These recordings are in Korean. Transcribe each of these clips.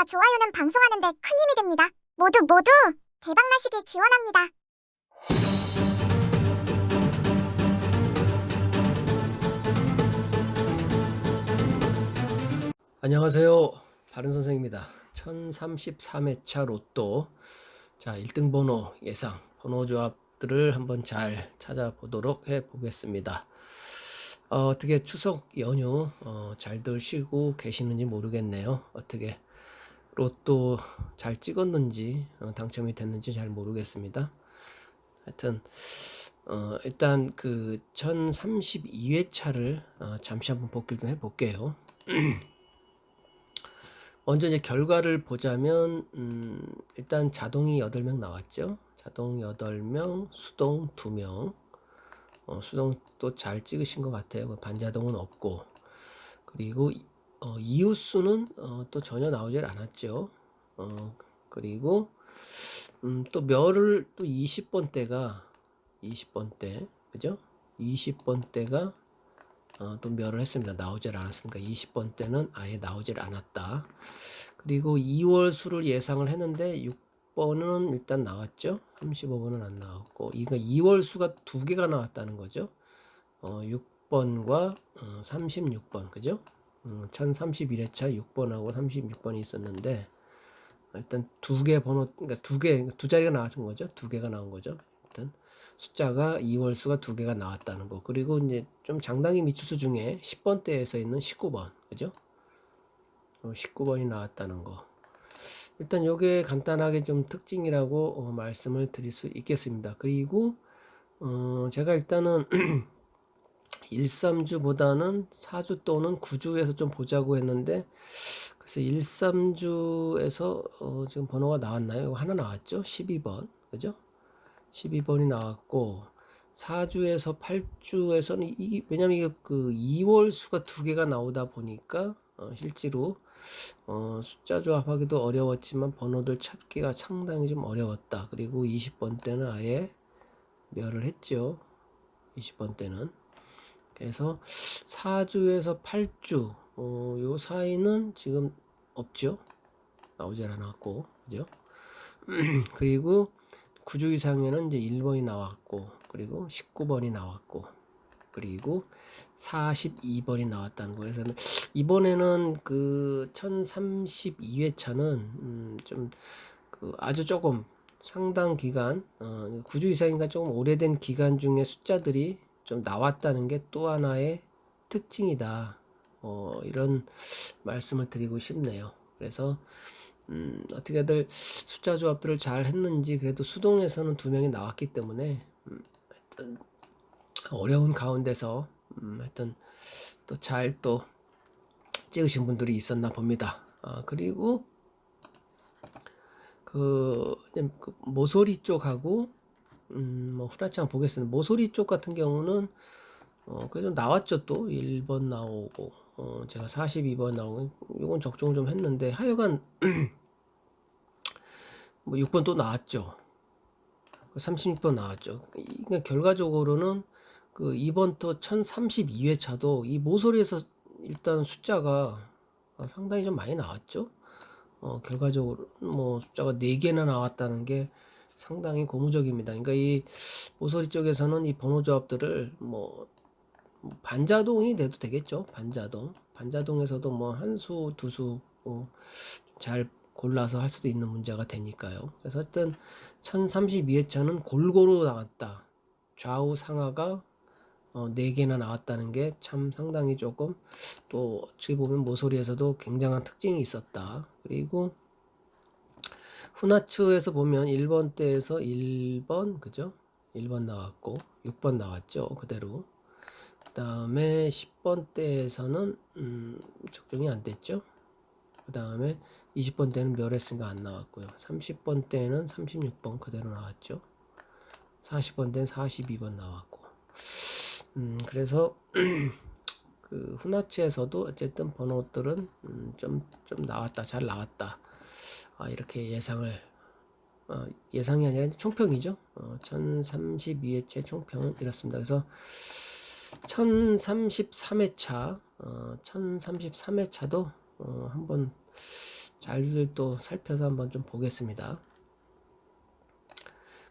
좋아요는 방송하는 데 큰 힘이 됩니다. 모두 대박나시길 기원합니다. 안녕하세요. 바른선생입니다. 1033회차 로또. 자, 1등 번호 예상, 번호 조합들을 한번 잘 찾아보도록 해보겠습니다. 어떻게 추석 연휴 잘들 쉬고 계시는지 모르겠네요. 어떻게 로또 잘 찍었는지 당첨이 됐는지 잘 모르겠습니다. 하여튼 일단 그 1032회차를 잠시 한번 복기를 좀 해볼게요. 먼저 이제 결과를 보자면 일단 자동이 8명 나왔죠. 자동 8명, 수동 2명. 수동 또 잘 찍으신 것 같아요. 반자동은 없고. 그리고 이웃수는 또 전혀 나오질 않았죠. 그리고 또 멸을 또 20번대가 20번대 그죠? 20번대가 또 멸을 했습니다. 나오질 않았으니까 20번대는 아예 나오질 않았다. 그리고 2월 수를 예상을 했는데 6번은 일단 나왔죠. 35번은 안 나왔고, 이거 2월 수가 2개가 나왔다는 거죠. 6번과 36번 그죠? 1031회차 6번하고 36번이 있었는데 일단 2개 번호, 그러니까 2자리가 나온 거죠. 2개가 나온 거죠. 일단 숫자가 2월 수가 2개가 나왔다는 거. 그리고 이제 좀 장당이 미추수 중에 10번대에서 있는 19번 그죠? 19번이 나왔다는 거. 일단 요게 간단하게 좀 특징이라고 말씀을 드릴 수 있겠습니다. 그리고 제가 일단은 1-3주보다는 4주 또는 9주에서 좀 보자고 했는데, 그래서 1-3주에서 지금 번호가 나왔나요? 이거 하나 나왔죠? 12번 그죠? 12번이 나왔고, 4주에서 8주에서는 이게 왜냐면 이게 그 2월 수가 2개가 나오다 보니까 실제로 숫자 조합하기도 어려웠지만 번호들 찾기가 상당히 좀 어려웠다. 그리고 20번 때는 아예 멸을 했죠. 20번 때는. 그래서 4주에서 8주 요 사이는 지금 없죠. 나오질 않았고 그죠? 그리고 9주 이상에는 이제 1번이 나왔고, 그리고 19번이 나왔고, 그리고 42번이 나왔다는 거예요. 그래서 이번에는 그 1032회차는 좀 그 아주 조금 상당 기간 9주 이상인가 조금 오래된 기간 중에 숫자들이 좀 나왔다는 게 또 하나의 특징이다. 이런 말씀을 드리고 싶네요. 그래서 어떻게들 숫자 조합들을 잘 했는지, 그래도 수동에서는 2명이 나왔기 때문에 하여튼 어려운 가운데서 하여튼 또 잘 또 찍으신 분들이 있었나 봅니다. 그리고 그 모서리 쪽하고 뭐 후라창 보겠습니다. 모서리 쪽 같은 경우는 그래도 나왔죠. 또 1번 나오고 제가 42번 나오고, 이건 적중 좀 했는데 하여간 뭐 6번 또 나왔죠. 36번 나왔죠. 그러니까 결과적으로는 그 이번 또 1032회차도 이 모서리에서 일단 숫자가 상당히 좀 많이 나왔죠. 결과적으로 뭐 숫자가 4개나 나왔다는 게 상당히 고무적입니다. 그러니까 이 모서리 쪽에서는 이 번호 조합들을 뭐 반자동이 돼도 되겠죠. 반자동에서도 뭐 한 수, 두 수 잘 골라서 할 수도 있는 문제가 되니까요. 그래서 하여튼 1032회차는 골고루 나왔다. 좌우 상하가 4개나 나왔다는 게 참 상당히 조금, 또 어떻게 보면 모서리에서도 굉장한 특징이 있었다. 그리고 후나츠에서 보면 1번 때에서 1번 그죠? 1번 나왔고 6번 나왔죠. 그대로. 그 다음에 10번 때에서는 적중이 안 됐죠. 그 다음에 20번 때는 멸했으니까 안 나왔고요. 30번 때는 36번 그대로 나왔죠. 40번 때는 42번 나왔고. 그래서 그 후나치에서도 어쨌든 번호들은 좀 나왔다, 잘 나왔다. 이렇게 예상이 아니라 총평이죠. 1032회째 총평은 이렇습니다. 그래서 1033회차 1033회차도 한번 잘들 또 살펴서 한번 좀 보겠습니다.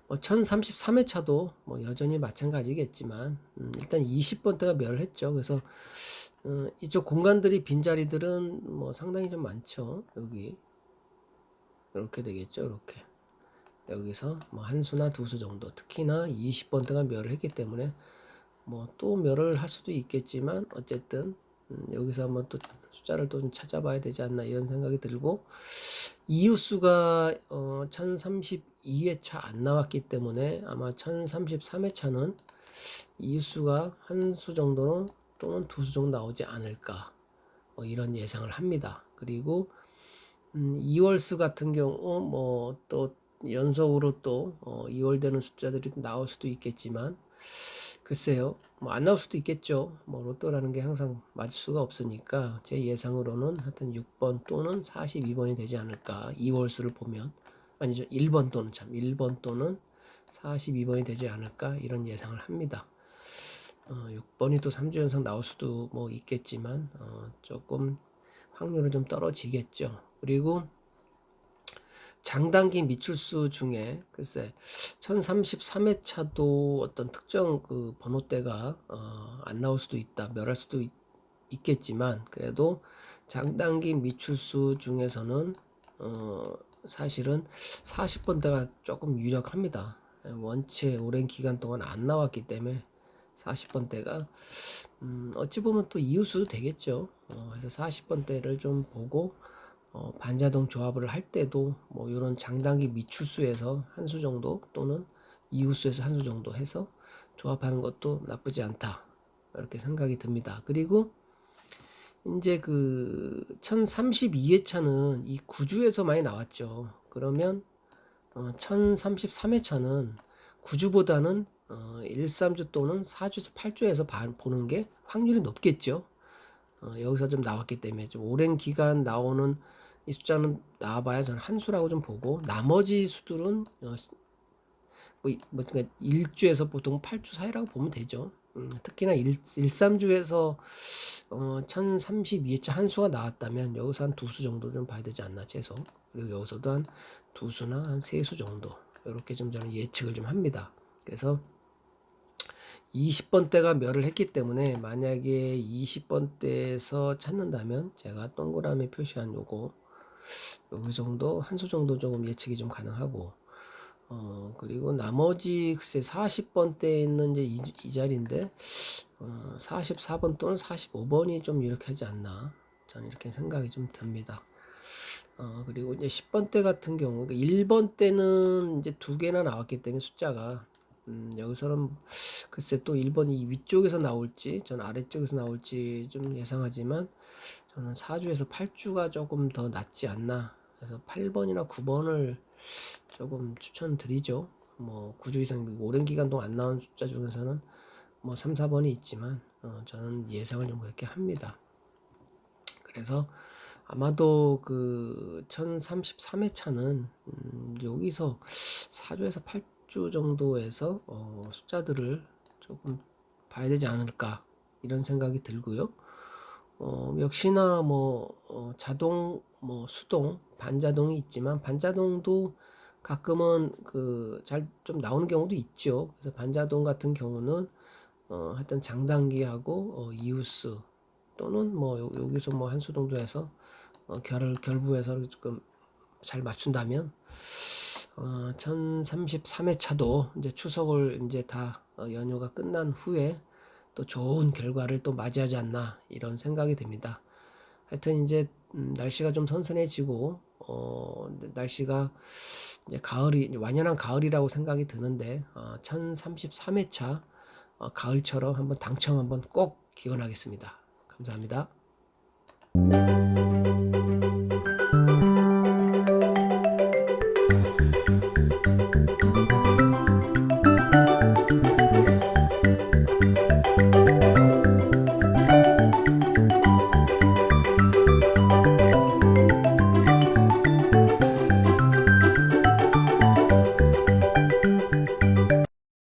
1033회차도 뭐 여전히 마찬가지겠지만 일단 20번대가 멸했죠. 그래서 이쪽 공간들이 빈자리들은 뭐 상당히 좀 많죠. 여기 이렇게 되겠죠. 이렇게 여기서 뭐 한 수나 두 수 정도, 특히나 20번대가 멸을 했기 때문에 뭐 또 멸을 할 수도 있겠지만 어쨌든 여기서 한번 또 숫자를 또 좀 찾아봐야 되지 않나 이런 생각이 들고, 이웃수가 1032회차 안 나왔기 때문에 아마 1033회차는 이웃수가 한 수 정도는 또는 두 수 정도 나오지 않을까, 이런 예상을 합니다. 그리고 2월수 같은 경우 뭐 또 연속으로 또 2월 되는 숫자들이 나올 수도 있겠지만, 글쎄요, 뭐 안 나올 수도 있겠죠. 뭐 로또라는 게 항상 맞을 수가 없으니까 제 예상으로는 하여튼 6번 또는 42번이 되지 않을까. 2월 수를 보면, 아니죠, 1번 또는 42번이 되지 않을까 이런 예상을 합니다. 6번이 또 3주 연속 나올 수도 뭐 있겠지만 조금 확률은 좀 떨어지겠죠. 그리고 장단기 미출수 중에 글쎄 1033회차도 어떤 특정 그 번호대가 안 나올 수도 있다, 멸할 수도 있겠지만, 그래도 장단기 미출수 중에서는 사실은 40번대가 조금 유력합니다. 원체 오랜 기간 동안 안 나왔기 때문에 40번대가 어찌 보면 또 이웃수도 되겠죠. 그래서 40번대를 좀 보고 반자동 조합을 할 때도 뭐 이런 장단기 미출수에서 한 수 정도 또는 이웃수에서 한 수 정도 해서 조합하는 것도 나쁘지 않다, 이렇게 생각이 듭니다. 그리고 이제 그 1032회차는 이 9주에서 많이 나왔죠. 그러면 1033회차는 9주보다는 1, 3주 또는 4주에서 8주에서 보는 게 확률이 높겠죠. 여기서 좀 나왔기 때문에 좀 오랜 기간 나오는 이 숫자는 나와봐야 저는 한 수라고 좀 보고, 나머지 수들은 그러니까 1주에서 보통 8주 사이라고 보면 되죠. 특히나 1, 3주에서 1032회차 한 수가 나왔다면 여기서 한 두 수 정도 좀 봐야 되지 않나, 최소. 그리고 여기서도 한 두 수나 한 세 수 정도, 이렇게 좀 저는 예측을 좀 합니다. 그래서 20번대가 멸을 했기 때문에 만약에 20번대에서 찾는다면 제가 동그라미 표시한 요거 여기 정도, 한 수 정도 조금 예측이 좀 가능하고, 그리고 나머지 글쎄 40번대에 있는 이제 이 자리인데 44번 또는 45번이 좀 유력하지 않나, 저는 이렇게 생각이 좀 듭니다. 그리고 이제 10번대 같은 경우, 1번 때는 이제 두 개나 나왔기 때문에 숫자가 여기서는 글쎄 또 1번이 위쪽에서 나올지 저는 아래쪽에서 나올지 좀 예상하지만, 저는 4주에서 8주가 조금 더 낫지 않나. 그래서 8번이나 9번을 조금 추천드리죠. 뭐 9주 이상 오랜 기간 동안 안 나온 숫자 중에서는 뭐 3, 4번이 있지만 저는 예상을 좀 그렇게 합니다. 그래서 아마도 그 1033회차는 여기서 4주에서 8주 정도에서 숫자들을 조금 봐야 되지 않을까, 이런 생각이 들고요. 역시나 뭐 자동, 뭐 수동, 반자동이 있지만 반자동도 가끔은 그 잘 좀 나오는 경우도 있죠. 그래서 반자동 같은 경우는 하여튼 장단기하고 이웃수 또는 뭐 여기서 뭐 한 수 정도 해서 결부해서 조금 잘 맞춘다면 1033회차도 이제 추석을 이제 다 연휴가 끝난 후에 또 좋은 결과를 또 맞이하지 않나, 이런 생각이 듭니다. 하여튼 이제 날씨가 좀 선선해지고 날씨가 이제 가을이, 완연한 가을이라고 생각이 드는데 1033회차 가을처럼 한번 당첨 한번 꼭 기원하겠습니다. 감사합니다.